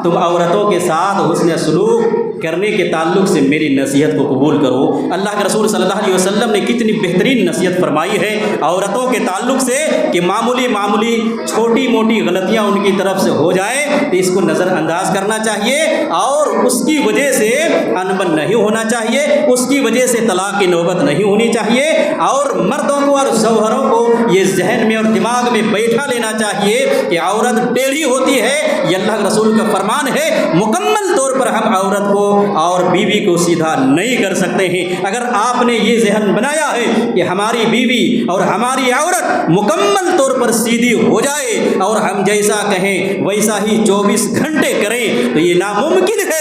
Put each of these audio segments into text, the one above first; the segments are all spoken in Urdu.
تم عورتوں کے ساتھ حسن سلوک کرنے کے تعلق سے میری نصیحت کو قبول کرو۔ اللہ کے رسول صلی اللہ علیہ وسلم نے کتنی بہترین نصیحت فرمائی ہے عورتوں کے تعلق سے کہ معمولی چھوٹی موٹی غلطیاں ان کی طرف سے ہو جائے تو اس کو نظر انداز کرنا چاہیے اور اس کی وجہ سے انبن نہیں ہونا چاہیے، اس کی وجہ سے طلاق کی نوبت نہیں ہونی چاہیے، اور مردوں کو اور شوہروں کو یہ ذہن میں اور دماغ میں بیٹھا لینا چاہیے کہ عورت ٹیڑھی ہوتی ہے۔ یہ اللہ کے رسول کا فرمان ہے، مکمل طور پر ہم عورت کو اور بیوی کو سیدھا نہیں کر سکتے ہیں۔ اگر آپ نے یہ ذہن بنایا ہے کہ ہماری بیوی اور ہماری عورت مکمل طور پر سیدھی ہو جائے اور ہم جیسا کہیں ویسا ہی 24 گھنٹے کریں تو یہ ناممکن ہے۔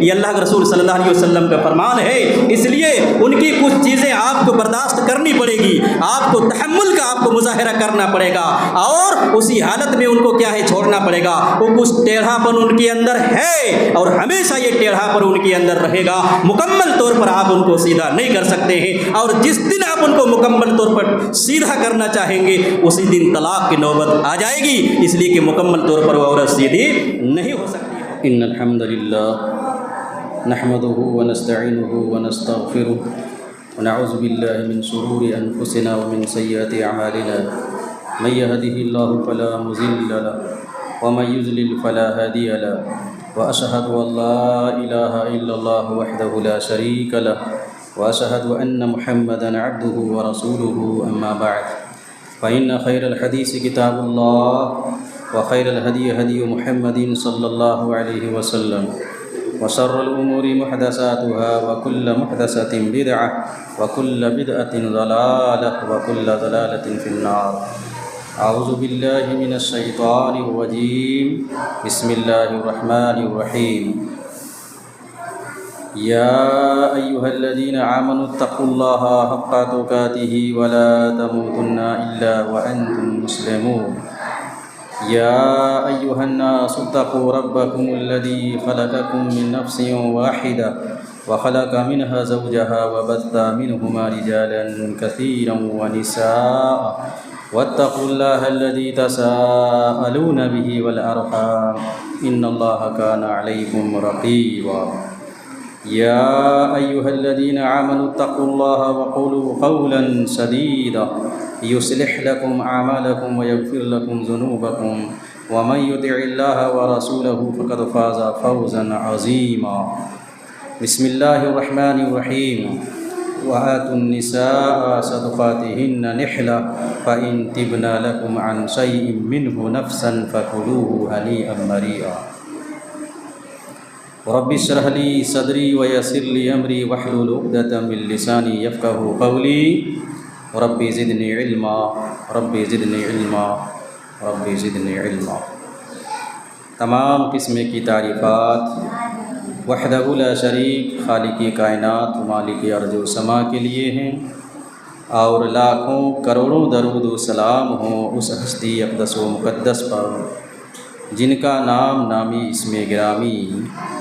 یہ اللہ کے رسول صلی اللہ علیہ وسلم کا فرمان ہے۔ اس لیے ان کی کچھ چیزیں آپ کو برداشت کرنی پڑے گی، آپ کو تحمل کا آپ کو مظاہرہ کرنا پڑے گا، اور اسی حالت میں ان کو کیا ہے چھوڑنا پڑے گا۔ وہ کچھ ٹیڑھا پن ان کے اندر ہے اور ہمیشہ یہ ٹیڑھا پن ان کے اندر رہے گا، مکمل طور پر آپ ان کو سیدھا نہیں کر سکتے ہیں، اور جس دن آپ ان کو مکمل طور پر سیدھا کرنا چاہیں گے اسی دن طلاق کی نوبت آ جائے گی، اس لیے کہ مکمل طور پر وہ عورت سیدھی نہیں ہو سکتی۔ ان الحمد للہ نحمده ونستعینه ونستغفره ونعوذ باللہ من شرور انفسنا ومن سیئات اعمالنا من يهده الله فلا مضل له ومن يضلل فلا هادي له وأشهد أن لا إله إلا الله وحده لا شريك له وأشهد أن محمدا عبده ورسوله أما بعد فإن خير الحديث كتاب الله وخير الهدي هدي محمد صلى الله عليه وسلم وشر الأمور محدثاتها وكل محدثة بدعة وكل بدعة ضلالة وكل ضلالة في النار۔ اعوذ باللہ من الشیطان الرجیم، بسم اللہ الرحمن الرحیم۔ یا ایہا الذین آمنوا اتقوا اللہ حق تقاتہ ولا تموتن الا وانتم مسلمون۔ یا ایہا الناس اتقوا ربکم الذی خلقکم من نفس واحدہ وخلق منها زوجها وبث منهما رجالا كثيرا ونساء واتقوا الله الذي تساءلون به والأرحام إن الله كان عليكم رقيبا۔ يا أيها الذين آمنوا اتقوا الله وقولوا قولا سديدا يصلح لكم أعمالكم ويغفر لكم ذنوبكم ومن يطع الله ورسوله فقد فاز فوزا عظيما۔ بسم الله الرحمن الرحيم۔ وآتوا النساء صدقاتهن نحلة فإن تبن لكم عن شيء منه نفسا فكلوه هنيئا مريئا۔ رب اشرح لي صدري ويسر لي أمري واحلل عقدة من لساني يفقهوا قولي رب زدني علما رب زدنی علما رب زدنی علما۔ تمام قسم کی تعریفات وحدہ لا شریک خالق کائنات مالک ارض و سما کے لیے ہیں، اور لاکھوں کروڑوں درود و سلام ہوں اس ہستی اقدس و مقدس پر جن کا نام نامی اسم گرامی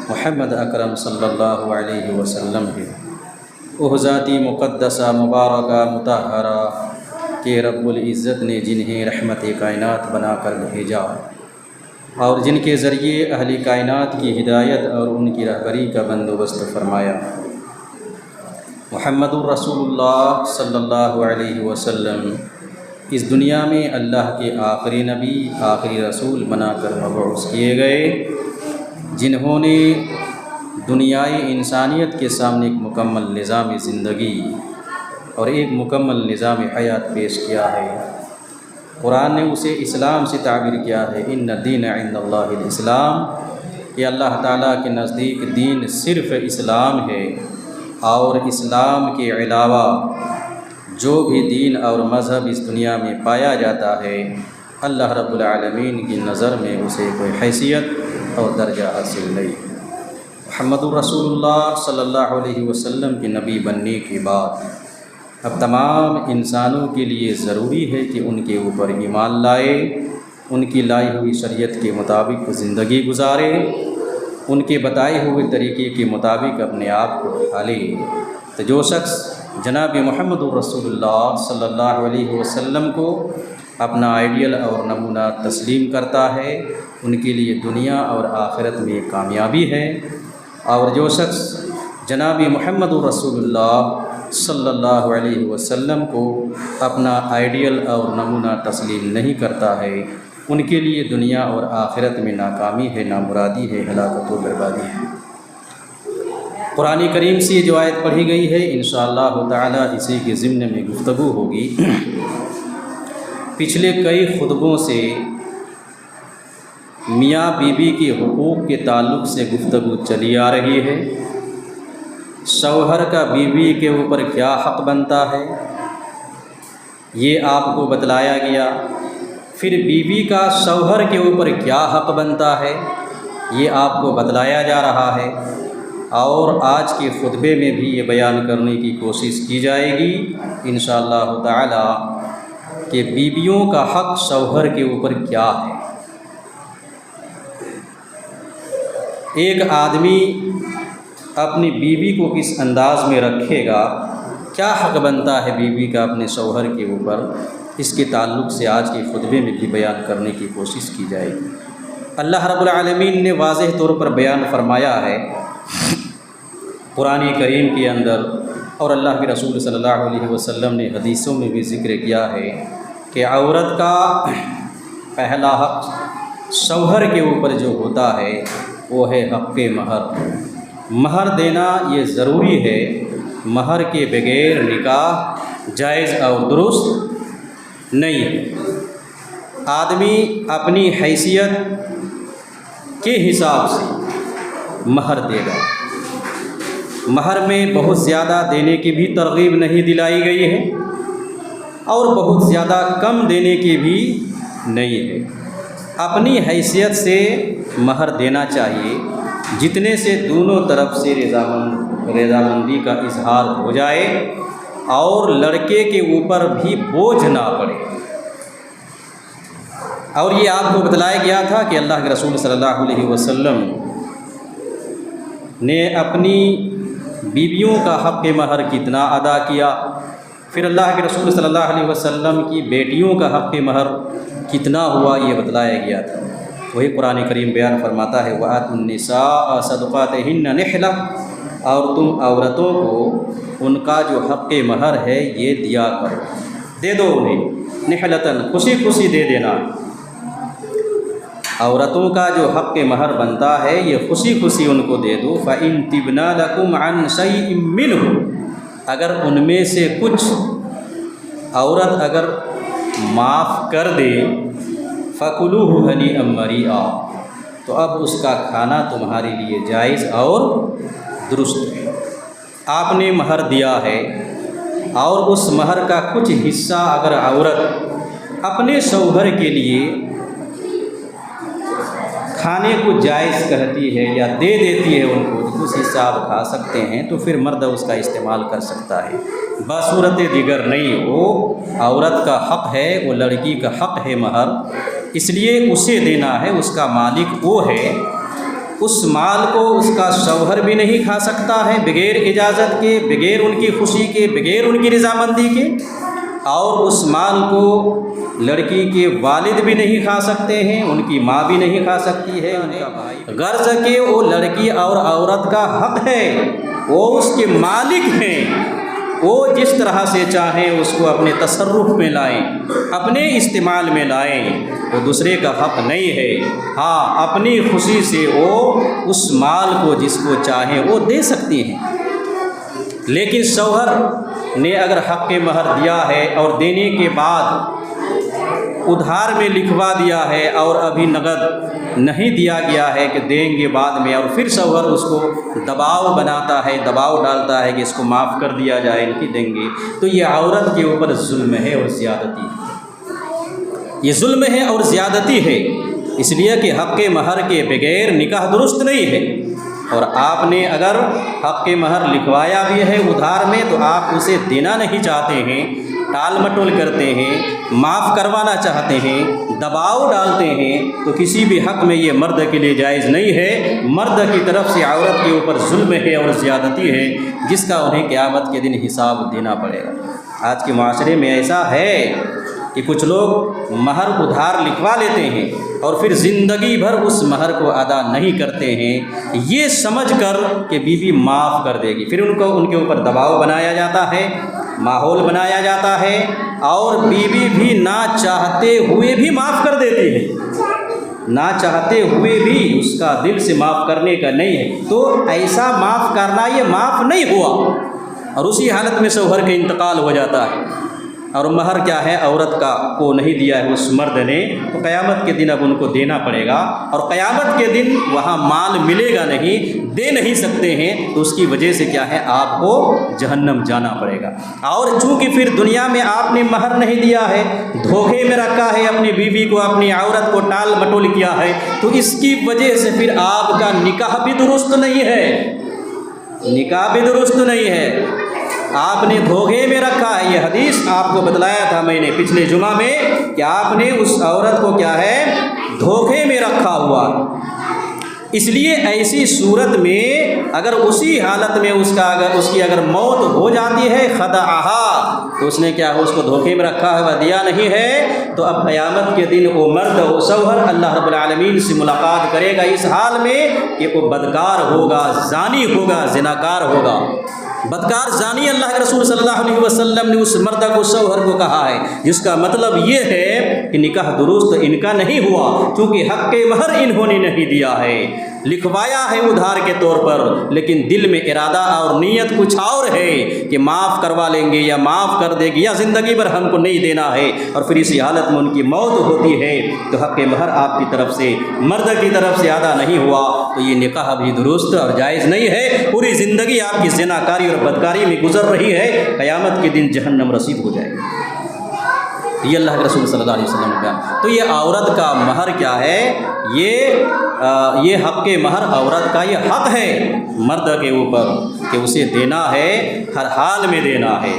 محمد اکرم صلی اللہ علیہ وسلم ہے۔ وہ ذاتی مقدسہ مبارکہ مطہرہ کہ رب العزت نے جنہیں رحمت کائنات بنا کر بھیجا اور جن کے ذریعے اہل کائنات کی ہدایت اور ان کی رہبری کا بندوبست فرمایا۔ محمد الرسول اللہ صلی اللہ علیہ وسلم اس دنیا میں اللہ کے آخری نبی آخری رسول بنا کر مبعوث کیے گئے، جنہوں نے دنیائے انسانیت کے سامنے ایک مکمل نظام زندگی اور ایک مکمل نظام حیات پیش کیا ہے۔ قرآن نے اسے اسلام سے تعبیر کیا ہے، ان الدین عند اللہ الاسلام، کہ اللہ تعالیٰ کے نزدیک دین صرف اسلام ہے، اور اسلام کے علاوہ جو بھی دین اور مذہب اس دنیا میں پایا جاتا ہے اللہ رب العالمین کی نظر میں اسے کوئی حیثیت اور درجہ حاصل نہیں۔ محمد الرسول اللہ صلی اللہ علیہ وسلم کے نبی بننے کے بعد اب تمام انسانوں کے لیے ضروری ہے کہ ان کے اوپر ایمان لائے، ان کی لائی ہوئی شریعت کے مطابق زندگی گزارے، ان کے بتائے ہوئے طریقے کے مطابق اپنے آپ کو ڈھالے۔ تو جو شخص جناب محمد الرسول اللہ صلی اللہ علیہ وسلم کو اپنا آئیڈیل اور نمونہ تسلیم کرتا ہے ان کے لیے دنیا اور آخرت میں کامیابی ہے، اور جو شخص جناب محمد رسول اللہ صلی اللہ علیہ وسلم کو اپنا آئیڈیل اور نمونہ تسلیم نہیں کرتا ہے ان کے لیے دنیا اور آخرت میں ناکامی ہے، نامرادی ہے، ہلاکت و بربادی ہے۔ قرآن کریم سے یہ جو آیت پڑھی گئی ہے انشاءاللہ تعالی اسی کے ضمن میں گفتگو ہوگی۔ پچھلے کئی خطبوں سے میاں بیوی کے حقوق کے تعلق سے گفتگو چلی آ رہی ہے۔ شوہر کا بیوی کے اوپر کیا حق بنتا ہے یہ آپ کو بتلایا گیا، پھر بیوی کا شوہر کے اوپر کیا حق بنتا ہے یہ آپ کو بتلایا جا رہا ہے، اور آج کے خطبے میں بھی یہ بیان کرنے کی کوشش کی جائے گی انشاءاللہ تعالی کہ بیویوں کا حق شوہر کے اوپر کیا ہے۔ ایک آدمی اپنی بیوی کو کس انداز میں رکھے گا، کیا حق بنتا ہے بیوی کا اپنے شوہر کے اوپر، اس کے تعلق سے آج کے خطبے میں بھی بیان کرنے کی کوشش کی جائے گی۔ اللہ رب العالمین نے واضح طور پر بیان فرمایا ہے قرآن کریم کے اندر، اور اللہ کے رسول صلی اللہ علیہ وسلم نے حدیثوں میں بھی ذکر کیا ہے کہ عورت کا پہلا حق شوہر کے اوپر جو ہوتا ہے وہ ہے حق مہر۔ مہر دینا یہ ضروری ہے، مہر کے بغیر نکاح جائز اور درست نہیں ہے۔ آدمی اپنی حیثیت کے حساب سے مہر دے گا، مہر میں بہت زیادہ دینے کی بھی ترغیب نہیں دلائی گئی ہے اور بہت زیادہ کم دینے کی بھی نہیں ہے۔ اپنی حیثیت سے مہر دینا چاہیے جتنے سے دونوں طرف سے رضامندی کا اظہار ہو جائے اور لڑکے کے اوپر بھی بوجھ نہ پڑے۔ اور یہ آپ کو بتلایا گیا تھا کہ اللہ کے رسول صلی اللہ علیہ وسلم نے اپنی بیویوں کا حق مہر کتنا ادا کیا، پھر اللہ کے رسول صلی اللہ علیہ وسلم کی بیٹیوں کا حق مہر کتنا ہوا یہ بتلایا گیا تھا۔ وہی قرآن کریم بیان فرماتا ہے وَآتُوا النِّسَاءَ صَدُقَاتِهِنَّ نِحْلَةً، اور تم عورتوں کو ان کا جو حق مہر ہے یہ دیا کرو، دے دو انہیں، نحلتاً خوشی خوشی دے دینا۔ عورتوں کا جو حق مہر بنتا ہے یہ خوشی خوشی ان کو دے دو۔ فَإِن تِبْنَا لَكُمْ عَنْ شَيْءٍ مِّنْهُ، اگر ان میں سے کچھ عورت اگر معاف کر دے فَكُلُوهُ هَنِيئًا مَرِيئًا، تو اب اس کا کھانا تمہارے لیے جائز اور درست ہے۔ آپ نے مہر دیا ہے اور اس مہر کا کچھ حصہ اگر عورت اپنے شوہر کے لیے کھانے کو جائز کہتی ہے یا دے دیتی ہے ان کو، اس حصہ آپ کھا سکتے ہیں تو پھر مرد اس کا استعمال کر سکتا ہے، بصورت دیگر نہیں۔ وہ عورت کا حق ہے، وہ لڑکی کا حق ہے مہر، اس لیے اسے دینا ہے، اس کا مالک وہ ہے۔ اس مال کو اس کا شوہر بھی نہیں کھا سکتا ہے بغیر اجازت کے، بغیر ان کی خوشی کے، بغیر ان کی رضامندی کے، اور اس مال کو لڑکی کے والد بھی نہیں کھا سکتے ہیں، ان کی ماں بھی نہیں کھا سکتی ہے، ان کا بھائی۔ غرض کہ وہ لڑکی اور عورت کا حق ہے، وہ اس کے مالک ہیں، وہ جس طرح سے چاہیں اس کو اپنے تصرف میں لائیں، اپنے استعمال میں لائیں، وہ دوسرے کا حق نہیں ہے۔ ہاں، اپنی خوشی سے وہ اس مال کو جس کو چاہیں وہ دے سکتی ہیں، لیکن شوہر نے اگر حق مہر دیا ہے اور دینے کے بعد ادھار میں لکھوا دیا ہے اور ابھی نقد نہیں دیا گیا ہے کہ دیں گے بعد میں، اور پھر شوہر اس کو دباؤ بناتا ہے، دباؤ ڈالتا ہے کہ اس کو معاف کر دیا جائے، ان کی دیں گے، تو یہ عورت کے اوپر ظلم ہے اور زیادتی ہے، یہ ظلم ہے اور زیادتی ہے، اس لیے کہ حق مہر کے بغیر نکاح درست نہیں ہے۔ اور آپ نے اگر حق مہر لکھوایا بھی ہے ادھار میں تو آپ اسے دینا نہیں چاہتے ہیں، ٹال مٹول کرتے ہیں، معاف کروانا چاہتے ہیں، دباؤ ڈالتے ہیں، تو کسی بھی حق میں یہ مرد کے لیے جائز نہیں ہے۔ مرد کی طرف سے عورت کے اوپر ظلم ہے اور زیادتی ہے، جس کا انہیں قیامت کے دن حساب دینا پڑے گا۔ آج کے معاشرے میں ایسا ہے کہ کچھ لوگ مہر ادھار لکھوا لیتے ہیں اور پھر زندگی بھر اس مہر کو ادا نہیں کرتے ہیں، یہ سمجھ کر کہ بیوی معاف کر دے گی، پھر ان کے اوپر دباؤ بنایا جاتا ہے، ماحول بنایا جاتا ہے، اور بیوی بھی نہ چاہتے ہوئے بھی معاف کر دیتی ہے، نہ چاہتے ہوئے بھی اس کا دل سے معاف کرنے کا نہیں ہے، تو ایسا معاف کرنا یہ معاف نہیں ہوا، اور اسی حالت میں شوہر کا انتقال ہو جاتا ہے، اور مہر کیا ہے عورت کا کو نہیں دیا ہے اس مرد نے، تو قیامت کے دن اب ان کو دینا پڑے گا، اور قیامت کے دن وہاں مال ملے گا نہیں، دے نہیں سکتے ہیں، تو اس کی وجہ سے کیا ہے آپ کو جہنم جانا پڑے گا۔ اور چونکہ پھر دنیا میں آپ نے مہر نہیں دیا ہے، دھوکے میں رکھا ہے اپنی بیوی کو، اپنی عورت کو ٹال مٹول کیا ہے، تو اس کی وجہ سے پھر آپ کا نکاح بھی درست نہیں ہے، نکاح بھی درست نہیں ہے، آپ نے دھوکے میں رکھا ہے۔ یہ حدیث آپ کو بتلایا تھا میں نے پچھلے جمعہ میں کہ آپ نے اس عورت کو کیا ہے دھوکے میں رکھا ہوا، اس لیے ایسی صورت میں اگر اسی حالت میں اس کی اگر موت ہو جاتی ہے خدعہا، تو اس نے کیا اس کو دھوکے میں رکھا ہے، وہ دیا نہیں ہے، تو اب قیامت کے دن وہ مرد و شوہر اللہ رب العالمین سے ملاقات کرے گا اس حال میں کہ وہ بدکار ہوگا، زانی ہوگا، زناکار ہوگا۔ بدکار زانی اللہ کے رسول صلی اللہ علیہ وسلم نے اس مرد کو شوہر کو کہا ہے، جس کا مطلب یہ ہے کہ نکاح درست ان کا نہیں ہوا، کیونکہ حق مہر انہوں نے نہیں دیا ہے، لکھوایا ہے ادھار کے طور پر، لیکن دل میں ارادہ اور نیت کچھ اور ہے کہ معاف کروا لیں گے یا معاف کر دے گی یا زندگی بھر ہم کو نہیں دینا ہے، اور پھر اسی حالت میں ان کی موت ہوتی ہے، تو حق مہر آپ کی طرف سے مرد کی طرف سے ادا نہیں ہوا، تو یہ نکاح بھی درست اور جائز نہیں ہے، پوری زندگی آپ کی زناکاری اور بدکاری میں گزر رہی ہے، قیامت کے دن جہنم رسید ہو جائے گی۔ یہ اللہ کے رسول صلی اللہ علیہ وسلم نے بیان۔ تو یہ عورت کا مہر کیا ہے، یہ حق مہر عورت کا یہ حق ہے مرد کے اوپر کہ اسے دینا ہے، ہر حال میں دینا ہے،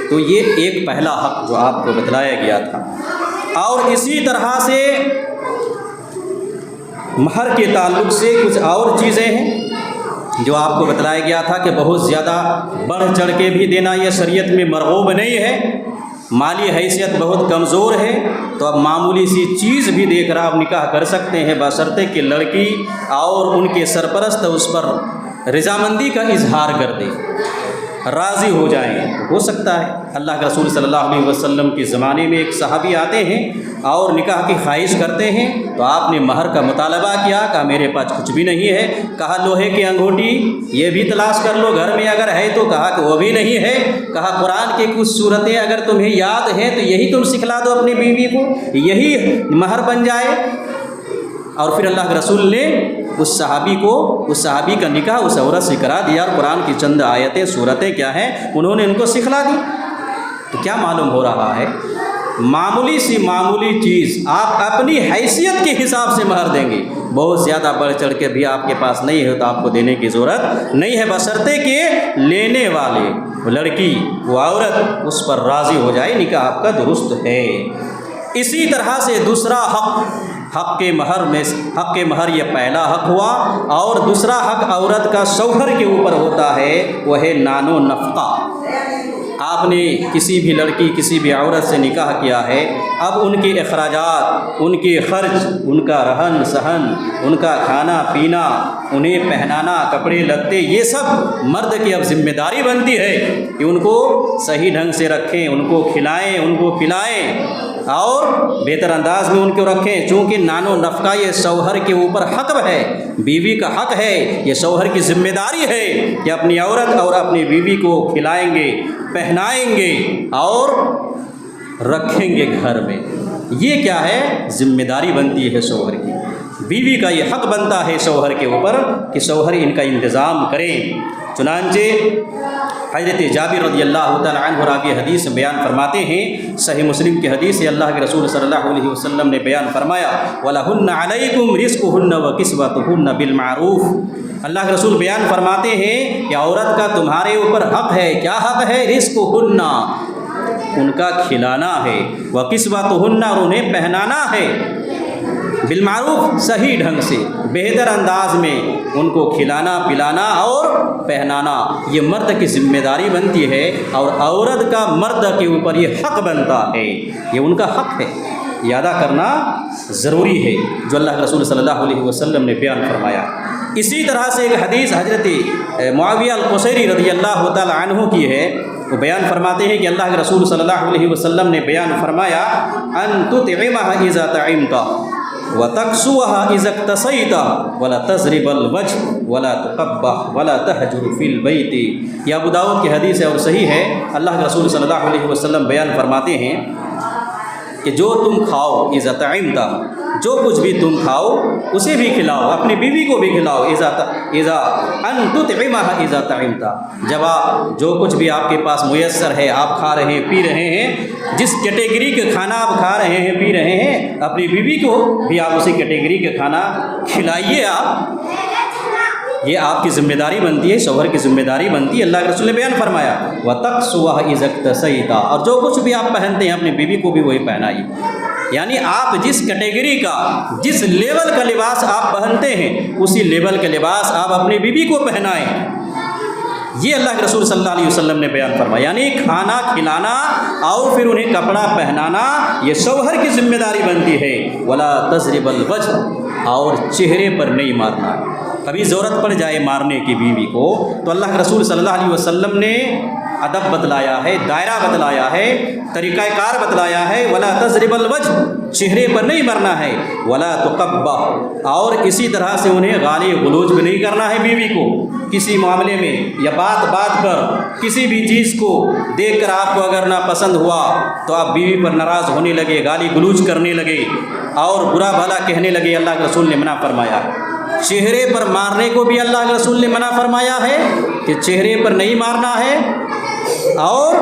تو یہ ایک پہلا حق جو آپ کو بتلایا گیا تھا۔ اور اسی طرح سے مہر کے تعلق سے کچھ اور چیزیں ہیں جو آپ کو بتلایا گیا تھا کہ بہت زیادہ بڑھ چڑھ کے بھی دینا یہ شریعت میں مرغوب نہیں ہے، مالی حیثیت بہت کمزور ہے، تو اب معمولی سی چیز بھی دے کر آپ نکاح کر سکتے ہیں، بشرطے کہ لڑکی اور ان کے سرپرست اس پر رضامندی کا اظہار کر دے، راضی ہو جائیں، ہو سکتا ہے۔ اللہ کے رسول صلی اللہ علیہ وسلم کے زمانے میں ایک صحابی آتے ہیں اور نکاح کی خواہش کرتے ہیں، تو آپ نے مہر کا مطالبہ کیا، کہا میرے پاس کچھ بھی نہیں ہے، کہا لوہے کی انگوٹھی یہ بھی تلاش کر لو گھر میں اگر ہے تو، کہا کہ وہ بھی نہیں ہے، کہا قرآن کی کچھ صورتیں اگر تمہیں یاد ہیں تو یہی تم سکھلا دو اپنی بیوی کو، یہی مہر بن جائے۔ اور پھر اللہ کے رسول نے اس صحابی کا نکاح اس عورت سے کرا دیا، اور قرآن کی چند آیتیں صورتیں کیا ہیں انہوں نے ان کو سکھلا دی۔ تو کیا معلوم ہو رہا ہے، معمولی سی معمولی چیز آپ اپنی حیثیت کے حساب سے مہر دیں گے، بہت زیادہ بڑھ چڑھ کے بھی آپ کے پاس نہیں ہے تو آپ کو دینے کی ضرورت نہیں ہے، بشرطے کہ لینے والے وہ لڑکی وہ عورت اس پر راضی ہو جائے، نکاح آپ کا درست ہے۔ اسی طرح سے دوسرا حق مہر یہ پہلا حق ہوا، اور دوسرا حق عورت کا شوہر کے اوپر ہوتا ہے وہ ہے نان و نفقہ۔ آپ نے کسی بھی لڑکی کسی بھی عورت سے نکاح کیا ہے، اب ان کے اخراجات، ان کے خرچ، ان کا رہن سہن، ان کا کھانا پینا، انہیں پہنانا کپڑے لتے، یہ سب مرد کی اب ذمہ داری بنتی ہے کہ ان کو صحیح ڈھنگ سے رکھیں، ان کو کھلائیں، ان کو پلائیں، اور بہتر انداز میں ان کو رکھیں، چونکہ نان و نفقہ یہ شوہر کے اوپر حق ہے، بیوی کا حق ہے، یہ شوہر کی ذمہ داری ہے کہ اپنی عورت اور اپنی بیوی کو کھلائیں گے، پہنائیں گے اور رکھیں گے گھر میں۔ یہ کیا ہے، ذمہ داری بنتی ہے شوہر کی، بیوی کا یہ حق بنتا ہے شوہر کے اوپر کہ شوہر ان کا انتظام کریں۔ چنانچہ حضرت جابر رضی اللہ تعالیٰ عنہ راوی حدیث بیان فرماتے ہیں، صحیح مسلم کی حدیث ہے، اللہ کے رسول صلی اللہ علیہ وسلم نے بیان فرمایا وَلَهُنَّ عَلَيْكُمْ رِزْقُهُنَّ وَكِسْوَتُهُنَّ بِالْمَعْرُوفِ۔ اللہ کے رسول بیان فرماتے ہیں کہ عورت کا تمہارے اوپر حق ہے، کیا حق ہے، رِزْقُهُنَّ ان کا کھلانا ہے، وَكِسْوَتُهُنَّ اور انہیں پہنانا ہے، بالمعروف صحیح ڈھنگ سے بہتر انداز میں ان کو کھلانا پلانا اور پہنانا یہ مرد کی ذمہ داری بنتی ہے، اور عورت کا مرد کے اوپر یہ حق بنتا ہے، یہ ان کا حق ہے، یہ ادا کرنا ضروری ہے، جو اللہ کے رسول صلی اللہ علیہ وسلم نے بیان فرمایا۔ اسی طرح سے ایک حدیث حضرت معاویہ القصیری رضی اللہ تعالی عنہ کی ہے، وہ بیان فرماتے ہیں کہ اللہ کے رسول صلی اللہ علیہ وسلم نے بیان فرمایا ان تطعمها اذا طعمت وتكسوها اذا اكتسيت ولا تضرب الوجه ولا تقبح ولا تهجر في البيت۔ یہ ابو داؤد کی حدیث ہے اور صحیح ہے۔ اللہ کے رسول صلی اللہ علیہ وسلم بیان فرماتے ہیں کہ جو تم کھاؤ اذا طعمت، جو کچھ بھی تم کھاؤ اسے بھی کھلاؤ، اپنی بیوی کو بھی کھلاؤ، اذا ان تطعمها اذا طعمت، جب آپ جو کچھ بھی آپ کے پاس میسر ہے آپ کھا رہے ہیں پی رہے ہیں، جس کیٹیگری کا کھانا آپ کھا رہے ہیں پی رہے ہیں، اپنی بیوی کو بھی آپ اسی کیٹیگری کا کھانا کھلائیے۔ آپ یہ آپ کی ذمہ داری بنتی ہے، شوہر کی ذمہ داری بنتی ہے۔ اللہ کے رسول نے بیان فرمایا وَتَقْسُوَهَا إِذَا اكْتَسَيْتَ، اور جو کچھ بھی آپ پہنتے ہیں اپنی بیوی کو بھی وہی پہنائیے، یعنی آپ جس کیٹیگری کا جس لیول کا لباس آپ پہنتے ہیں اسی لیول کا لباس آپ اپنی بیوی کو پہنائیں، یہ اللہ کے رسول صلی اللہ علیہ وسلم نے بیان فرمایا۔ یعنی کھانا کھلانا اور پھر انہیں کپڑا پہنانا یہ شوہر کی ذمہ داری بنتی ہے۔ ولا تضرب الوجه، اور چہرے پر نہیں مارنا، کبھی ضرورت پڑ جائے مارنے کی بیوی کو تو اللہ کے رسول صلی اللہ علیہ وسلم نے ادب بتلایا ہے، دائرہ بتلایا ہے، طریقہ کار بتلایا ہے۔ ولا تضرب الوجه، چہرے پر نہیں مرنا ہے۔ ولا تقبح، اور اسی طرح سے انہیں گالی غلوج بھی نہیں کرنا ہے بیوی کو، کسی معاملے میں یا بات بات پر کسی بھی چیز کو دیکھ کر آپ کو اگر ناپسند ہوا تو آپ بیوی پر ناراض ہونے لگے، گالی گلوچ کرنے لگے اور برا بھلا کہنے لگے، اللہ کے رسول نے منع فرمایا۔ چہرے پر مارنے کو بھی اللہ کے رسول نے منع فرمایا ہے کہ چہرے پر نہیں مارنا ہے، اور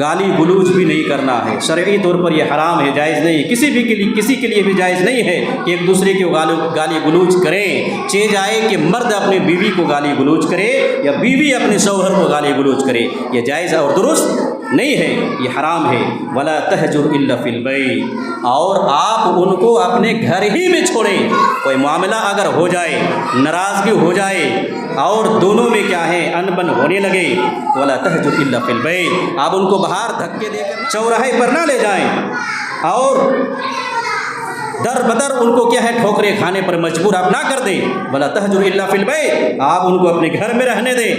گالی گلوچ بھی نہیں کرنا ہے۔ شرعی طور پر یہ حرام ہے، جائز نہیں، کسی کے لیے بھی جائز نہیں ہے کہ ایک دوسرے کو گالی گلوچ کریں۔ چاہے جائے کہ مرد اپنے بیوی کو گالی گلوچ کرے یا بیوی اپنے شوہر کو گالی گلوچ کرے، یہ جائز اور درست نہیں ہے، یہ حرام ہے۔ ولا تہجر الا فی البیت، اور آپ ان کو اپنے گھر ہی میں چھوڑیں۔ کوئی معاملہ اگر ہو جائے، ناراضگی ہو جائے اور دونوں میں کیا ہے انبن ہونے لگے، ولا تہجر الا فی البیت، آپ ان کو باہر دھکے دے کر چوراہے پر نہ لے جائیں اور در بدر ان کو کیا ہے ٹھوکریں کھانے پر مجبور آپ نہ کر دیں۔ ولا تہجر الا فی البیت، آپ ان کو اپنے گھر میں رہنے دیں۔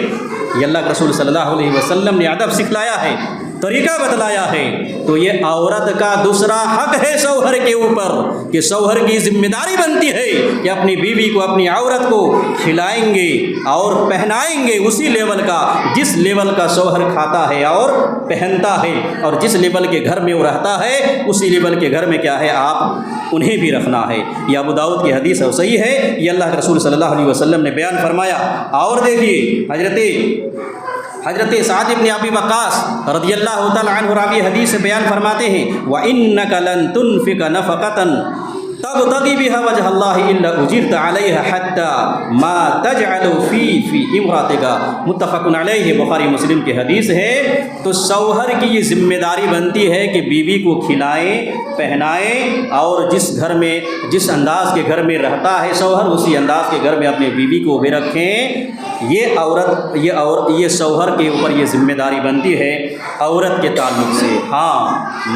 یہ اللہ کے رسول صلی اللہ علیہ وسلم نے ادب سکھلایا ہے، طریقہ بتلایا ہے۔ تو یہ عورت کا دوسرا حق ہے شوہر کے اوپر کہ شوہر کی ذمہ داری بنتی ہے کہ اپنی بیوی کو اپنی عورت کو کھلائیں گے اور پہنائیں گے اسی لیول کا جس لیول کا شوہر کھاتا ہے اور پہنتا ہے، اور جس لیول کے گھر میں وہ رہتا ہے اسی لیول کے گھر میں کیا ہے آپ انہیں بھی رکھنا ہے۔ یہ ابو داؤد کی حدیث ہے، صحیح ہے، یہ اللہ کے رسول صلی اللہ علیہ وسلم نے بیان فرمایا۔ اور دیکھیے حضرت سعد بن ابی وقاص رضی اللہ تعالی عنہ راوی حدیث سے بیان فرماتے ہیں وَإِنَّكَ لَن تُنْفِقَ نَفَقَةً تَبْتَغِي بِهَا وَجْهَ اللَّهِ إِلَّا أُجِرْتَ عَلَيْهَا حَتَّى مَا تَجْعَلُ فِي امْرَأَتِكَ، متفق علیہ، بخاری مسلم کی حدیث ہے۔ تو شوہر کی یہ ذمہ داری بنتی ہے کہ بیوی کو کھلائیں پہنائیں، اور جس گھر میں جس انداز کے گھر میں رہتا ہے شوہر اسی انداز کے گھر میں اپنی بیوی کو بھی رکھیں۔ یہ شوہر کے اوپر یہ ذمہ داری بنتی ہے عورت کے تعلق سے۔ ہاں،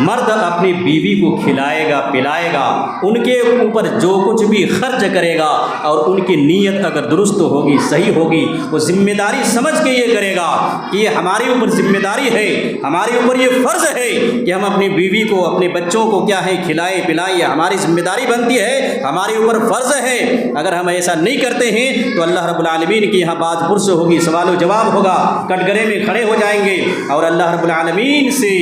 مرد اپنی بیوی کو کھلائے گا پلائے گا، ان کے اوپر جو کچھ بھی خرچ کرے گا اور ان کی نیت اگر درست ہوگی صحیح ہوگی، وہ ذمہ داری سمجھ کے یہ کرے گا کہ یہ ہماری اوپر ذمہ داری ہے، ہمارے اوپر یہ فرض ہے کہ ہم اپنی بیوی کو اپنے بچوں کو کیا ہے کھلائیں پلائیں، یہ ہماری ذمہ داری بنتی ہے، ہمارے اوپر فرض ہے۔ اگر ہم ایسا نہیں کرتے ہیں تو اللہ رب العالمین کی یہاں بات پرس ہوگی، سوال و جواب ہوگا، کٹگرے میں کھڑے ہو جائیں گے، اور اللہ رب العالمین سے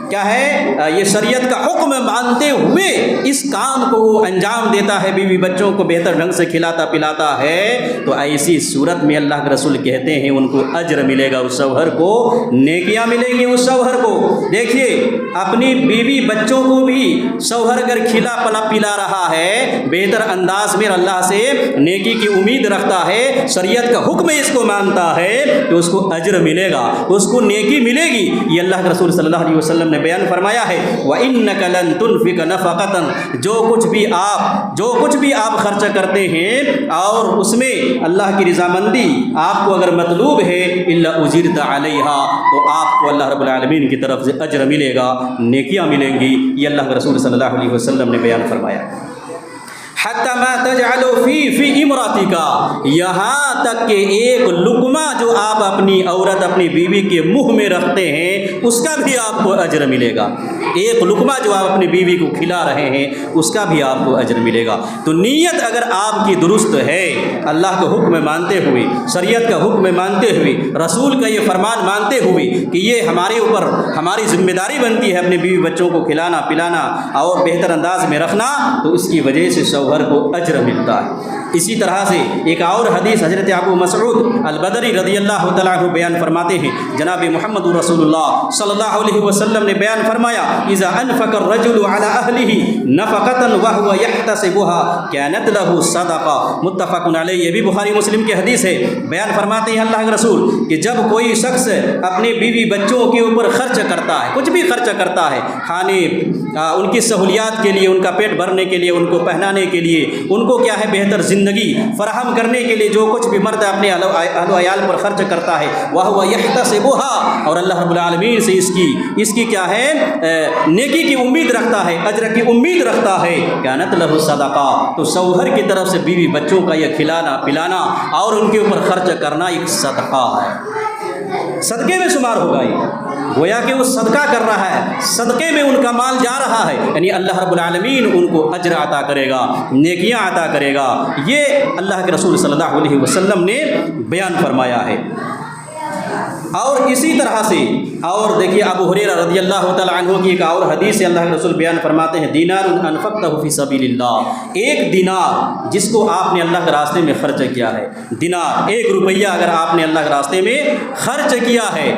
کیا ہے یہ شریعت کا حکم مانتے ہوئے اس کام کو انجام دیتا ہے، بیوی بچوں کو بہتر ڈھنگ سے کھلاتا پلاتا ہے، تو ایسی صورت میں اللہ کے رسول کہتے ہیں ان کو اجر ملے گا، اس شوہر کو نیکیاں ملیں گی اس شوہر کو۔ دیکھیے، اپنی بیوی بچوں کو بھی شوہر اگر کھلا پلا رہا ہے بہتر انداز میں اللہ سے نیکی کی امید رکھتا ہے، شریعت کا حکم میں اس کو مانتا ہے تو اس کو اجر ملے گا، اس کو نیکی ملے گی۔ یہ اللہ کے رسول صلی اللہ علیہ وسلم نے بیان فرمایا ہے وَإِنَّكَ لَن تُنْفِقَ نَفَقَةً، جو کچھ بھی آپ خرچ کرتے ہیں اور اس میں اللہ کی رضامندی آپ کو اگر مطلوب ہے إِلَّا أُجِرْتَ عَلَيْهَا، تو آپ کو اللہ رب العالمین کی طرف سے اجر ملے گا، نیکیاں ملیں گی۔ یہ اللہ کے رسول صلی اللہ علیہ وسلم نے بیان فرمایا۔ حتی ما تجعل فی امرأتک، یہاں تک کہ ایک لقمہ جو آپ اپنی عورت اپنی بیوی کے منہ میں رکھتے ہیں اس کا بھی آپ کو اجر ملے گا۔ ایک لقمہ جو آپ اپنی بیوی کو کھلا رہے ہیں اس کا بھی آپ کو اجر ملے گا۔ تو نیت اگر آپ کی درست ہے، اللہ کا حکم مانتے ہوئے، شریعت کا حکم مانتے ہوئے، رسول کا یہ فرمان مانتے ہوئے کہ یہ ہمارے اوپر ہماری ذمہ داری بنتی ہے اپنے بیوی بچوں کو کھلانا پلانا اور بہتر انداز میں رکھنا، تو اس کی وجہ سے شوہر کو اجر ملتا ہے۔ اسی طرح سے ایک اور حدیث حضرت ابو مسعود البدری رضی اللہ تعالیٰ عنہ بیان فرماتے ہیں، جناب محمد رسول اللہ صلی اللہ علیہ وسلم نے بیان فرمایا اذا انفق الرجل على اهله نفقة وهو يحتسبها كانت له صدقہ، متفق علیہ۔ یہ بھی بخاری مسلم کی حدیث ہے۔ بیان فرماتے ہیں اللہ کے رسول کہ جب کوئی شخص اپنے بیوی بچوں کے اوپر خرچ کرتا ہے، کچھ بھی خرچ کرتا ہے، کھانے ان کی سہولیات کے لیے، ان کا پیٹ بھرنے کے لیے، ان کو پہنانے کے لیے، ان کو کیا ہے بہتر زندگی فراہم کرنے کے لیے جو کچھ بھی مرد اپنے اہل و عیال پر خرچ کرتا ہے، وَهُوَ يَحْتَسِبُهَا، اور اللہ رب العالمین سے اس کی کیا ہے نیکی کی امید رکھتا ہے، اجر کی امید رکھتا ہے، كَانَتْ لَهُ صَدَقَةٌ، تو شوہر کی طرف سے بیوی بچوں کا یہ کھلانا پلانا اور ان کے اوپر خرچ کرنا ایک صدقہ ہے، صدقے میں شمار ہوگا۔ یہ گویا کہ وہ صدقہ کر رہا ہے، صدقے میں ان کا مال جا رہا ہے، یعنی اللہ رب العالمین ان کو اجر عطا کرے گا، نیکیاں عطا کرے گا۔ یہ اللہ کے رسول صلی اللہ علیہ وسلم نے بیان فرمایا ہے۔ اور اسی طرح سے اور دیکھیے ابو ہریرہ رضی اللہ تعالیٰ عنہ کی ایک اور حدیث سے اللہ کے رسول بیان فرماتے ہیں دینار انفقتہ فی سبیل اللہ، ایک دینار جس کو آپ نے اللہ کے راستے میں خرچ کیا ہے، دینار ایک روپیہ اگر آپ نے اللہ کے راستے میں خرچ کیا ہے،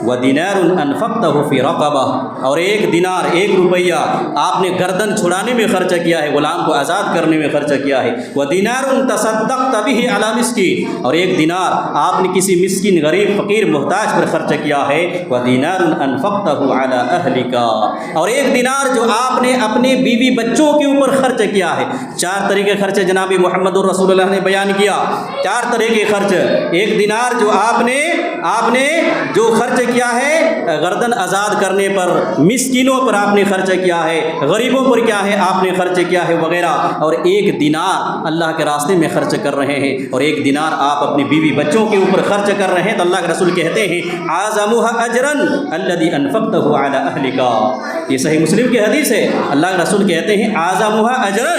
وَدِينَارٌ أَنْفَقْتَهُ فِي رَقَبَةٍ، اور ایک دینار ایک روپیہ آپ نے گردن چھڑانے میں خرچ کیا ہے، غلام کو آزاد کرنے میں خرچ کیا ہے، وَدِينَارٌ تَصَدَّقْتَ بِهِ عَلَى مِسْكِينٍ، اور ایک دینار آپ نے کسی مسکین غریب فقیر محتاج پر خرچ کیا ہے، وَدِينَارٌ أَنْفَقْتَهُ عَلَى أَهْلِكَ، اور ایک دینار جو آپ نے اپنے بیوی بچوں کے اوپر خرچ کیا ہے۔ چار طرح کے خرچ جناب محمد رسول اللہ نے بیان کیا، چار طرح کے خرچ۔ ایک دینار جو آپ نے جو خرچ کیا ہے گردن آزاد کرنے پر، مسکینوں پر آپ نے خرچ کیا ہے، غریبوں پر کیا ہے آپ نے خرچ کیا ہے وغیرہ، اور ایک دینار اللہ کے راستے میں خرچ کر رہے ہیں، اور ایک دینار آپ اپنی بیوی بچوں کے اوپر خرچ کر رہے ہیں، تو اللہ کے رسول کہتے ہیں اعظمها اجرا الذي انفقته على اهلك، یہ صحیح مسلم کی حدیث ہے۔ اللہ کے رسول کہتے ہیں اعظمها اجرا،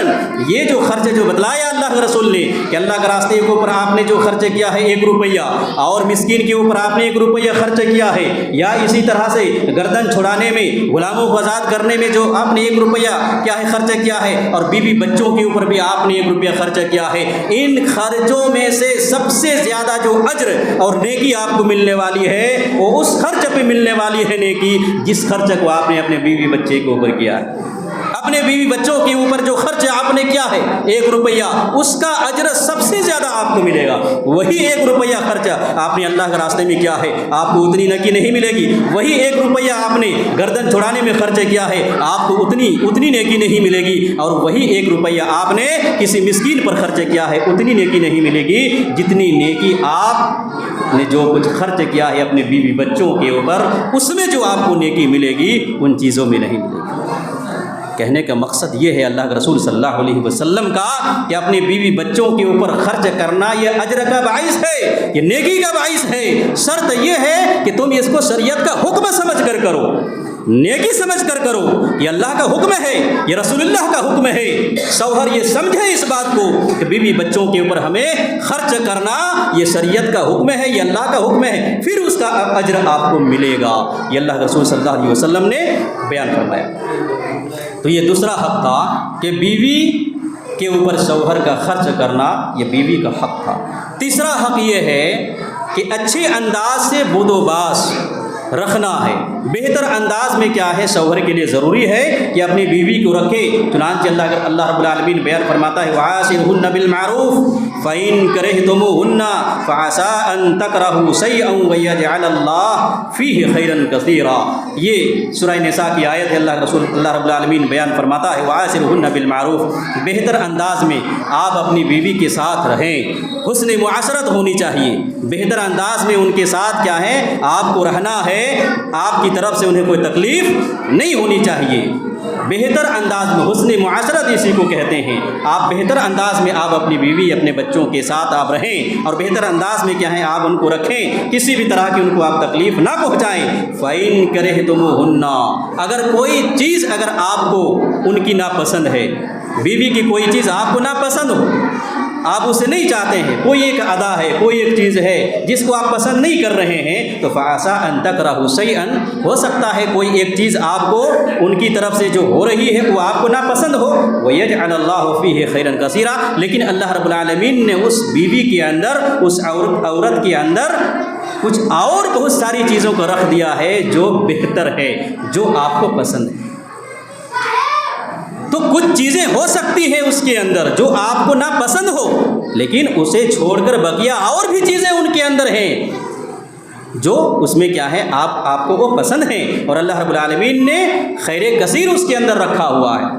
یہ جو خرچ جو بتلایا اللہ کے رسول نے کہ اللہ کے راستے کے اوپر آپ نے جو خرچ کیا ہے ایک روپیہ، اور مسکین کے اوپر آپ نے ایک روپیہ خرچ کیا ہے، یا اسی طرح سے گردن چھڑانے میں غلاموں کو آزاد کرنے میں جو آپ نے ایک روپیہ کیا ہے خرچ کیا ہے، اور بیوی بچوں کے اوپر بھی آپ نے ایک روپیہ خرچ کیا ہے، ان خرچوں میں سے سب سے زیادہ جو اجر اور نیکی آپ کو ملنے والی ہے وہ اس خرچ پہ ملنے والی ہے نیکی جس خرچ کو آپ نے اپنے بیوی بچے کے اوپر کیا ہے۔ اپنے بیوی بچوں کے اوپر جو خرچ آپ نے کیا ہے ایک روپیہ، اس کا اجر سب سے زیادہ آپ کو ملے گا۔ وہی ایک روپیہ خرچ آپ نے اللہ کے راستے میں کیا ہے، آپ کو اتنی نیکی نہیں ملے گی۔ وہی ایک روپیہ آپ نے گردن چھڑانے میں خرچ کیا ہے، آپ کو اتنی نیکی نہیں ملے گی، اور وہی ایک روپیہ آپ نے کسی مسکین پر خرچ کیا ہے، اتنی نیکی نہیں ملے گی جتنی نیکی آپ نے جو کچھ خرچ کیا ہے اپنے بیوی بچوں کے اوپر، اس میں جو آپ کو نیکی ملے گی ان چیزوں میں نہیں ملے گی۔ کہنے کا مقصد یہ ہے اللہ کے رسول صلی اللہ علیہ وسلم کا کہ اپنی بیوی بچوں کے اوپر خرچ کرنا یہ اجر کا باعث ہے، یہ نیکی کا باعث ہے۔ شرط یہ ہے کہ تم اس کو شریعت کا حکم سمجھ کر کرو، نیکی سمجھ کر کرو، یہ اللہ کا حکم ہے، یہ رسول اللہ کا حکم ہے۔ شوہر یہ سمجھے اس بات کو کہ بیوی بچوں کے اوپر ہمیں خرچ کرنا یہ شریعت کا حکم ہے، یہ اللہ کا حکم ہے، پھر اس کا اجر آپ کو ملے گا۔ یہ اللہ کے رسول صلی اللہ علیہ وسلم نے بیان فرمایا۔ تو یہ دوسرا حق تھا کہ بیوی کے اوپر شوہر کا خرچ کرنا یہ بیوی کا حق تھا۔ تیسرا حق یہ ہے کہ اچھے انداز سے بود و باش رکھنا ہے۔ بہتر انداز میں کیا ہے شوہر کے لیے ضروری ہے کہ اپنی بیوی کو رکھے۔ چنانچہ اللہ رب العالمین بیان فرماتا ہے وَعَاشِرْهُنَّ بِالْمَعْرُوفِ فَإِن كَرِهْتُمُوهُنَّ فَعَسَىٰ أَن تَكْرَهُوا شَيْئًا وَيَجْعَلَ اللَّهُ فِيهِ خَيْرًا كَثِيرًا۔ یہ سورہ نساء کی آیت ہے۔ اللہ رب العالمین بیان فرماتا ہے وَعَاشِرْهُنَّ بِالْمَعْرُوفِ، بہتر انداز میں آپ اپنی بیوی کے ساتھ رہیں، حسن معاشرت ہونی چاہیے۔ بہتر انداز میں ان کے ساتھ کیا ہے آپ کو رہنا ہے، آپ کی طرف سے انہیں کوئی تکلیف نہیں ہونی چاہیے۔ بہتر انداز میں حسن معاشرت اسی کو کہتے ہیں۔ آپ بہتر انداز میں آپ اپنی بیوی اپنے بچوں کے ساتھ آپ رہیں، اور بہتر انداز میں کیا ہے آپ ان کو رکھیں، کسی بھی طرح کی ان کو آپ تکلیف نہ پہنچائیں۔ فَإِن كَرِهْتُمُوهُنَّ، اگر کوئی چیز اگر آپ کو ان کی ناپسند ہے، بیوی کی کوئی چیز آپ کو ناپسند ہو، آپ اسے نہیں چاہتے ہیں، کوئی ایک ادا ہے، کوئی ایک چیز ہے جس کو آپ پسند نہیں کر رہے ہیں، تو فَعَسَىٰ أَن تَكْرَهُوا شَيْئًا، ہو سکتا ہے کوئی ایک چیز آپ کو ان کی طرف سے جو ہو رہی ہے وہ آپ کو ناپسند ہو، وَيَجْعَلَ اللَّهُ فِيهِ خَيْرًا كَثِيرًا، لیکن اللہ رب العالمین نے اس بیوی کے اندر، اس عورت کے اندر کچھ اور بہت ساری چیزوں کو رکھ دیا ہے جو بہتر ہے، جو آپ کو پسند ہے۔ تو کچھ چیزیں ہو سکتی ہیں اس کے اندر جو آپ کو ناپسند ہو، لیکن اسے چھوڑ کر بقیہ اور بھی چیزیں ان کے اندر ہیں جو اس میں کیا ہے آپ کو وہ پسند ہیں، اور اللہ رب العالمین نے خیر کثیر اس کے اندر رکھا ہوا ہے۔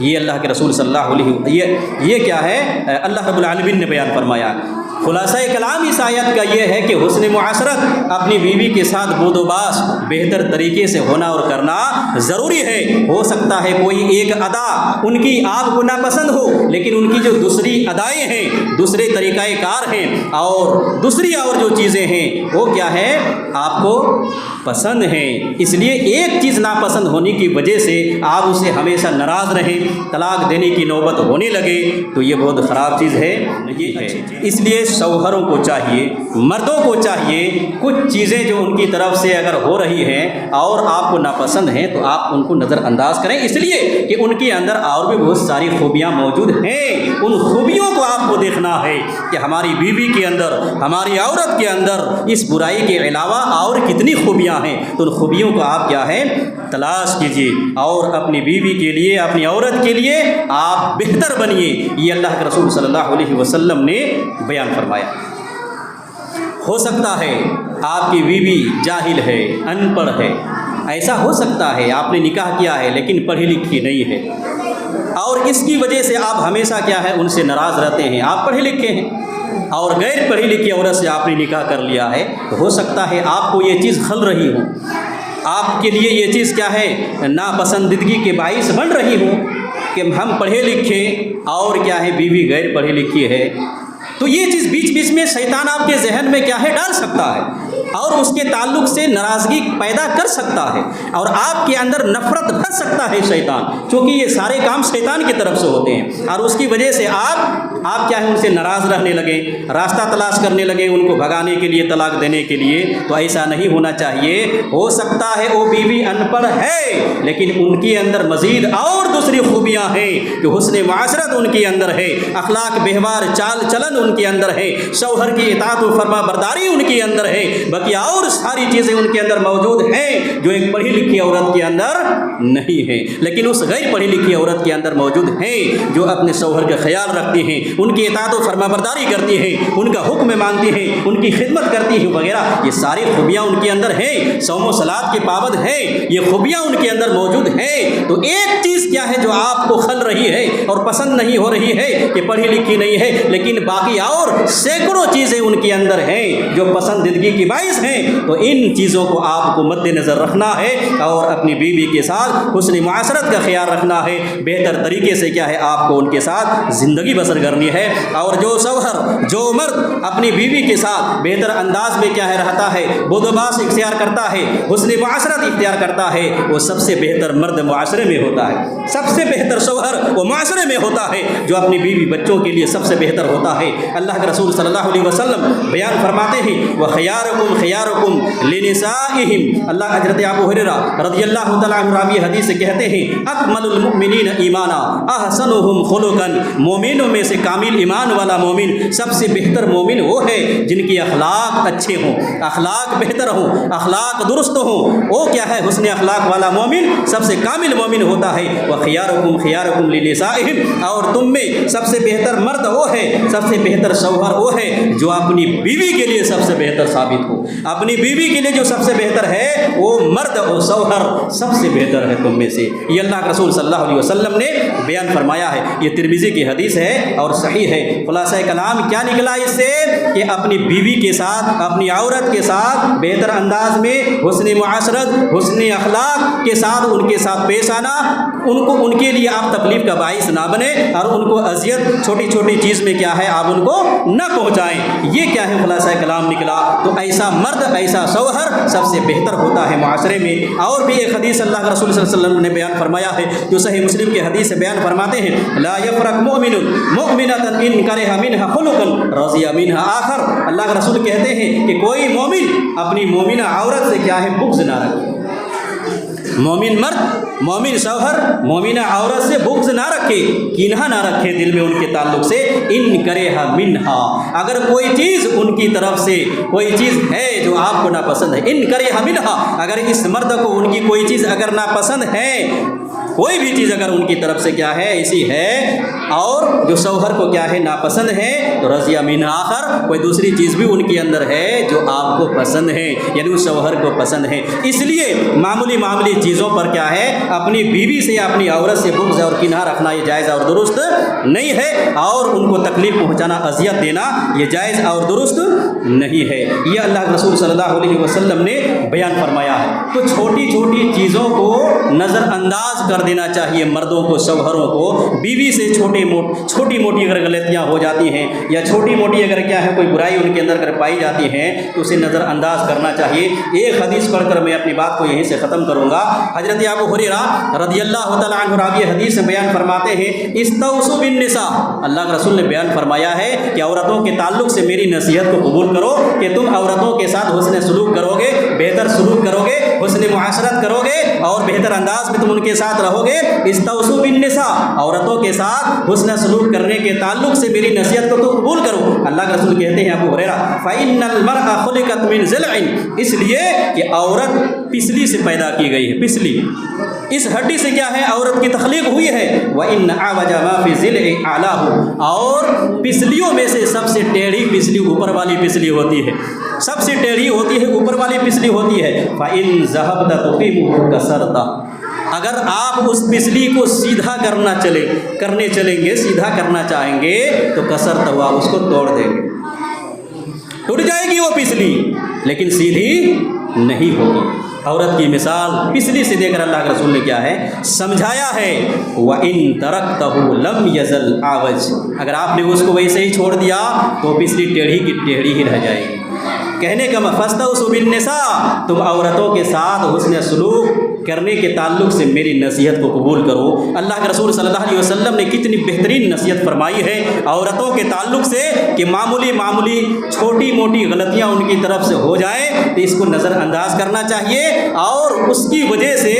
یہ اللہ کے رسول صلی اللہ علیہ وسلم یہ کیا ہے اللہ رب العالمین نے بیان فرمایا۔ خلاصہ کلام اس آیت کا یہ ہے کہ حسن معاشرت اپنی بیوی کے ساتھ بود و باش بہتر طریقے سے ہونا اور کرنا ضروری ہے۔ ہو سکتا ہے کوئی ایک ادا ان کی آپ کو ناپسند ہو، لیکن ان کی جو دوسری ادائیں ہیں، دوسرے طریقہ کار ہیں، اور دوسری اور جو چیزیں ہیں وہ کیا ہے آپ کو پسند ہیں۔ اس لیے ایک چیز ناپسند ہونے کی وجہ سے آپ اسے ہمیشہ ناراض رہیں، طلاق دینے کی نوبت ہونے لگے، تو یہ بہت خراب چیز ہے۔ یہ ہے اس لیے شوہروں کو چاہیے، مردوں کو چاہیے، کچھ چیزیں جو ان کی طرف سے اگر ہو رہی ہیں اور آپ کو ناپسند ہیں تو آپ ان کو نظر انداز کریں، اس لیے کہ ان کے اندر اور بھی بہت ساری خوبیاں موجود ہیں۔ ان خوبیوں کو آپ کو دیکھنا ہے کہ ہماری بیوی کے اندر، ہماری عورت کے اندر اس برائی کے علاوہ اور کتنی خوبیاں ہیں، تو ان خوبیوں کو آپ کیا ہے تلاش کیجیے، اور اپنی بیوی کے لیے، اپنی عورت کے لیے آپ بہتر بنیے۔ یہ اللہ کے رسول صلی اللہ علیہ وسلم نے بیان فرمایا۔ ہو سکتا ہے آپ کی بیوی جاہل ہے، ان پڑھ ہے، ایسا ہو سکتا ہے، آپ نے نکاح کیا ہے لیکن پڑھی لکھی نہیں ہے، اور اس کی وجہ سے آپ ہمیشہ کیا ہے ان سے ناراض رہتے ہیں۔ آپ پڑھے لکھے ہیں اور غیر پڑھی لکھی عورت سے آپ نے نکاح کر لیا ہے، تو ہو سکتا ہے آپ کو یہ چیز خل رہی ہو، آپ کے لیے یہ چیز کیا ہے ناپسندیدگی کے باعث بن رہی ہو کہ ہم پڑھے لکھے اور کیا ہے بیوی غیر پڑھی لکھی ہے۔ تو یہ چیز بیچ بیچ میں شیطان آپ کے ذہن میں کیا ہے ڈال سکتا ہے، اور اس کے تعلق سے ناراضگی پیدا کر سکتا ہے، اور آپ کے اندر نفرت بھر سکتا ہے شیطان، چونکہ یہ سارے کام شیطان کی طرف سے ہوتے ہیں، اور اس کی وجہ سے آپ کیا ہے ان سے ناراض رہنے لگے، راستہ تلاش کرنے لگے ان کو بھگانے کے لیے، طلاق دینے کے لیے۔ تو ایسا نہیں ہونا چاہیے۔ ہو سکتا ہے وہ بیوی ان پڑھ ہے لیکن ان کے اندر مزید اور دوسری خوبیاں ہیں، کہ حسن معاشرت ان کے اندر ہے، اخلاق ویوہار چال چلن ان کے اندر ہے، شوہر کی اطاعت و فرما برداری ان کے اندر ہے، باقی اور ساری چیزیں ان کے اندر موجود ہیں جو ایک پڑھی لکھی عورت کے اندر نہیں ہے، لیکن اس غیر پڑھی لکھی عورت کے اندر موجود ہیں، جو اپنے شوہر کا خیال رکھتی ہیں، ان کی اطاعت و فرما برداری کرتی ہیں، ان کا حکم مانتی ہیں، ان کی خدمت کرتی ہیں وغیرہ۔ یہ ساری خوبیاں ان کے اندر ہیں، صوم و صلات کے پابند ہیں، یہ خوبیاں ان کے اندر موجود ہیں۔ تو ایک چیز کیا ہے جو آپ کو خل رہی ہے اور پسند نہیں ہو رہی ہے کہ پڑھی لکھی نہیں ہے، لیکن باقی اور سینکڑوں چیزیں ان کے اندر ہیں جو پسندیدگی کی باعث ہیں۔ تو ان چیزوں کو آپ کو مد نظر رکھنا ہے، اور اپنی بیوی کے ساتھ حسن معاشرت کا خیال رکھنا ہے، بہتر طریقے سے کیا ہے آپ کو ان کے ساتھ زندگی بسر کرنی ہے۔ اور جو شوہر، جو مرد اپنی بیوی کے ساتھ بہتر انداز میں کیا ہے رہتا ہے، بود و باش اختیار کرتا ہے، حسن معاشرت اختیار کرتا ہے، وہ سب سے بہتر مرد معاشرے میں ہوتا ہے، سب سے بہتر شوہر وہ معاشرے میں ہوتا ہے، جو اپنی بیوی بچوں کے لیے سب سے بہتر ہوتا ہے، اللہ کے رسول صلی اللہ علیہ وسلم بیان فرماتے ہیں وخیارکم خیارکم لنسائہم، اللہ حضرت ابو ہریرہ رضی اللہ تعالیٰ عنہ راوی حدیث سے کہتے ہیں اکمل المؤمنین ایمانا احسنہم خلقا، مومنوں میں سے کامل ایمان والا مومن، سب سے بہتر مومن وہ ہے جن کی اخلاق اچھے ہوں، اخلاق بہتر ہوں، اخلاق درست ہوں، وہ کیا ہے حسن اخلاق والا مومن سب سے کامل مومن ہوتا ہے۔ وخیارکم خیارکم لنسائہم، اور تم میں سب سے بہتر مرد وہ ہے، سب سے بہتر شوہر وہ ہے جو اپنی بیوی کے لیے سب سے بہتر ثابت ہو، اپنی بیوی کے لیے جو سب سے بہتر ہے وہ مرد اور شوہر سب سے بہتر ہے تم میں سے۔ یہ اللہ کے رسول صلی اللہ علیہ وسلم نے بیان فرمایا ہے، یہ ترمذی کی حدیث ہے اور صحیح ہے۔ خلاصہ کلام کیا نکلا اس سے کہ اپنی بیوی کے ساتھ، اپنی عورت کے ساتھ بہتر انداز میں حسن معاشرت، حسن اخلاق کے ساتھ ان کے ساتھ پیش آنا، ان کے لیے آپ تکلیف کا باعث نہ بنے اور ان کو اذیت چھوٹی چھوٹی چیز میں کیا ہے آپ ان کو نہ پہنچائیں۔ یہ کیا ہے خلاصہ کلام نکلا۔ تو ایسا مرد، ایسا شوہر سب سے بہتر ہوتا ہے معاشرے میں۔ اور بھی ایک حدیث اللہ کے رسول صلی اللہ علیہ وسلم نے بیان فرمایا ہے جو صحیح مسلم کی حدیث سے بیان فرماتے ہیں لا یفرق مؤمن مؤمنۃ ان کرہ منها خلقا رضی منها آخر، اللہ کے رسول کہتے ہیں کہ کوئی مومن اپنی مومنہ عورت سے کیا ہے بغض نہ رکھے، مومن مرد، مومن شوہر مومنہ عورت سے بغض نہ رکھے، کینہ نہ رکھے دل میں ان کے تعلق سے، ان کرہ منہا، اگر کوئی چیز ان کی طرف سے کوئی چیز ہے جو آپ کو ناپسند ہے، ان کرہ منہا، اگر اس مرد کو ان کی کوئی چیز اگر ناپسند ہے، کوئی بھی چیز اگر ان کی طرف سے کیا ہے ایسی ہے اور جو شوہر کو کیا ہے ناپسند ہے، تو رضی منہا آخر، کوئی دوسری چیز بھی ان کے اندر ہے جو آپ کو پسند ہے، یعنی اس شوہر کو پسند ہے۔ اس لیے معمولی چیزوں پر کیا ہے اپنی بیوی سے یا اپنی عورت سے بغض اور کنہ رکھنا یہ جائز اور درست نہیں ہے، اور ان کو تکلیف پہنچانا، اذیت دینا یہ جائز اور درست نہیں ہے۔ یہ اللہ کے رسول صلی اللہ علیہ وسلم نے بیان فرمایا ہے۔ تو چھوٹی چھوٹی چیزوں کو نظر انداز کر دینا چاہیے مردوں کو، شوہروں کو۔ بیوی سے چھوٹی موٹی اگر غلطیاں ہو جاتی ہیں یا چھوٹی موٹی اگر کیا ہے کوئی برائی ان کے اندر اگر پائی جاتی ہیں تو اسے نظر انداز کرنا چاہیے۔ ایک حدیث پڑھ کر میں اپنی بات کو یہیں سے ختم کروں گا۔ حضرت ابو ہریرہ رضی اللہ تعالیٰ عنہ راوی حدیث میں بیان فرماتے ہیں استوصوا بالنساء، اللہ کے رسول نے بیان فرمایا ہے کہ عورتوں کے تعلق سے میری نصیحت کو قبول کرو کہ تم عورتوں کے ساتھ حسن سلوک کرو گے، بہتر سلوک کرو گے، حسن معاشرت کرو گے اور بہتر انداز میں تم ان کے ساتھ رہو گے۔ استوصوا بالنساء، عورتوں کے ساتھ حسن سلوک کرنے کے تعلق سے میری نصیحت کو تو قبول کرو۔ اللہ کے رسول کہتے ہیں ابو ہریرہ فإن المرأة خلقت من ضلع، اس لیے کہ عورت پسلی سے پیدا کی گئی ہے، پسلی اس ہڈی سے کیا ہے عورت کی تخلیق ہوئی ہے۔ وإن أعوج ما في ضلع أعلاه، اور پسلیوں میں سے سب سے ٹیڑھی پسلی اوپر والی پسلی ہوتی ہے، سب سے ٹیڑھی ہوتی ہے اوپر والی پسلی ہوتی ہے۔ فإن ذهبت تقيمه كسرت، اگر آپ اس پسلی کو سیدھا کرنے چلیں گے، سیدھا کرنا چاہیں گے تو کسرت ہوا، اس کو توڑ دیں گے، ٹوٹ جائے گی وہ پسلی، لیکن سیدھی نہیں ہوگی۔ عورت کی مثال پسلی سے دے کر اللہ کے رسول نے کیا ہے سمجھایا ہے۔ وَإِن تَرَكْتَهُ لَمْ يَزَلْ عَوَجْ، اگر آپ نے اس کو ویسے ہی چھوڑ دیا تو پسلی ٹیڑھی کی ٹیڑھی ہی رہ جائے گی۔ کہنے کا فَاسْتَوْصُوا بِالنِّسَاءِ، تم عورتوں کے ساتھ حسن سلوک کرنے کے تعلق سے میری نصیحت کو قبول کرو۔ اللہ کے رسول صلی اللہ علیہ وسلم نے کتنی بہترین نصیحت فرمائی ہے عورتوں کے تعلق سے کہ معمولی چھوٹی موٹی غلطیاں ان کی طرف سے ہو جائیں تو اس کو نظر انداز کرنا چاہیے اور اس کی وجہ سے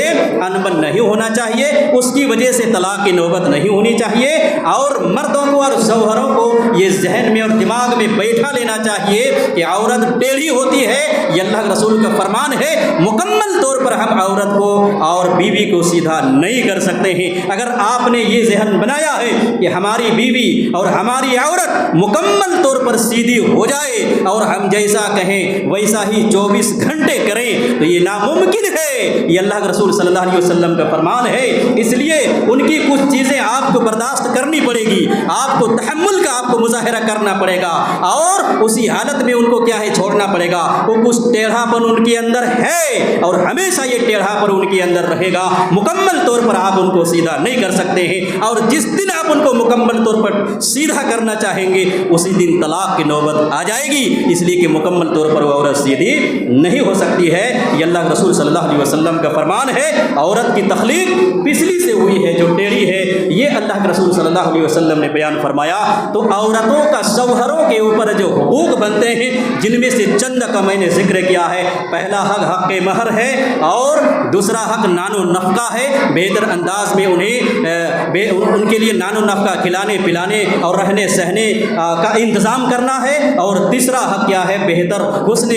انبن نہیں ہونا چاہیے، اس کی وجہ سے طلاق کی نوبت نہیں ہونی چاہیے، اور مردوں کو اور شوہروں کو یہ ذہن میں اور دماغ میں بیٹھا لینا چاہیے کہ عورت ٹیڑھی ہوتی ہے۔ یہ اللہ کے رسول کا فرمان ہے، مکمل طور پر ہم عورت کو اور بیوی کو سیدھا نہیں کر سکتے ہیں۔ اگر آپ نے یہ ذہن بنایا ہے کہ ہماری بیوی اور ہماری عورت مکمل طور پر سیدھی ہو جائے اور ہم جیسا کہیں ویسا ہی 24 گھنٹے کریں تو یہ ناممکن ہے۔ یہ اللہ کے رسول صلی اللہ علیہ وسلم کا فرمان ہے۔ اس لیے ان کی کچھ چیزیں آپ کو برداشت کرنی پڑے گی، آپ کو تحمل کا آپ کو مظاہرہ کرنا پڑے گا، اور اسی حالت میں ان کو کیا ہے چھوڑنا پڑے گا۔ وہ کچھ ٹیڑھا پن ان کے اندر ہے اور ہمیشہ یہ ٹیڑھا پن ان کے اندر رہے گا، مکمل طور پر آپ ان کو سیدھا نہیں کر سکتے ہیں، اور جس دن آپ ان کو مکمل طور پر سیدھا کرنا چاہیں گے اسی دن طلاق کی نوبت آ جائے گی، اس لیے کہ مکمل طور پر وہ عورت سیدھی نہیں ہو سکتی ہے۔ یہ اللہ کے رسول صلی اللہ علیہ وسلم کا فرمان ہے۔ عورت کی تخلیق پسلی سے ہوئی ہے جو ٹیڑھی ہے، یہ اللہ کے رسول صلی اللہ اللہ علیہ وسلم نے بیان فرمایا تو عورتوں کا شوہروں کے اوپر جو حقوق بنتے ہیں جن میں سے چند کا میں نے ذکر کیا ہے. پہلا حق حق مہر ہے اور دوسرا حق نان و نفقہ ہے. بہتر انداز میں ان کے لیے نان و نفقہ کھلانے پلانے اور رہنے سہنے کا انتظام کرنا ہے. اور تیسرا حق کیا ہے؟ بہتر حسن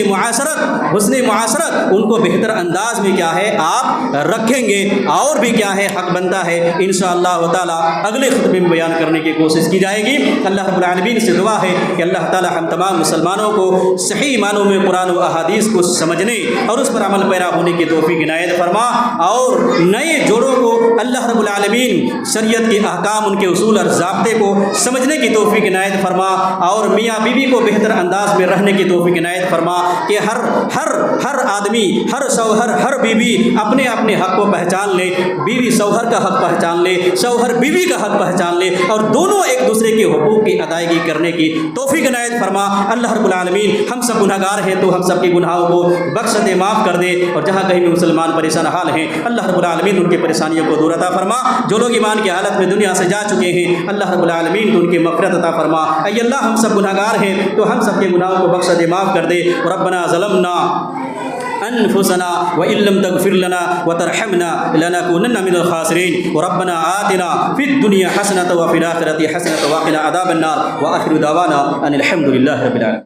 معاشرت ان کو بہتر انداز میں کیا ہے آپ رکھیں گے. اور بھی کیا ہے حق بنتا ہے انشاءاللہ تعالی اگلے خطبے میں بیان کرنے کی کوشش کی جائے گی. اللہ رب العالمین سے دعا ہے کہ اللہ تعالی ہم تمام مسلمانوں کو صحیح معنوں میں قرآن و احادیث کو سمجھنے اور اس پر عمل پیرا ہونے کی توفیق عنایت فرما. اور نئے جوڑوں کو اللہ رب العالمین شریعت کے احکام ان کے اصول اور ضابطے کو سمجھنے کی توفیق عنایت فرما. اور میاں بیوی کو بہتر انداز میں رہنے کی توفیق عنایت فرما کہ ہر آدمی، ہر شوہر، ہر بیوی اپنے اپنے حق کو پہچان لے. بیوی شوہر کا حق پہچان لے، شوہر بیوی کا حق پہچان لے اور دونوں ایک دوسرے کے حقوق کی ادائیگی کرنے کی توفیق عنایت فرما. اللہ رب العالمین ہم سب گناہگار ہیں تو ہم سب کے گناہوں کو بخش دے، معاف کر دے. اور جہاں کہیں بھی مسلمان پریشان حال ہیں اللہ رب العالمین ان کی پریشانیوں کو دور عطا فرما. جو لوگ ایمان کی حالت میں دنیا سے جا چکے ہیں اللہ رب العالمین ان کی مغفرت عطا فرما. اے اللہ ہم سب گناہگار ہیں تو ہم سب کے گناہوں کو بخش دے، معاف کر دے. ربنا ظلمنا انفسنا وان لم تغفر لنا وترحمنا لنكونن من الخاسرين. وربنا آتنا في الدنيا حسنة وفي الآخرة حسنة وقنا عذاب النار. واخر دعوانا ان الحمد لله رب العالمين.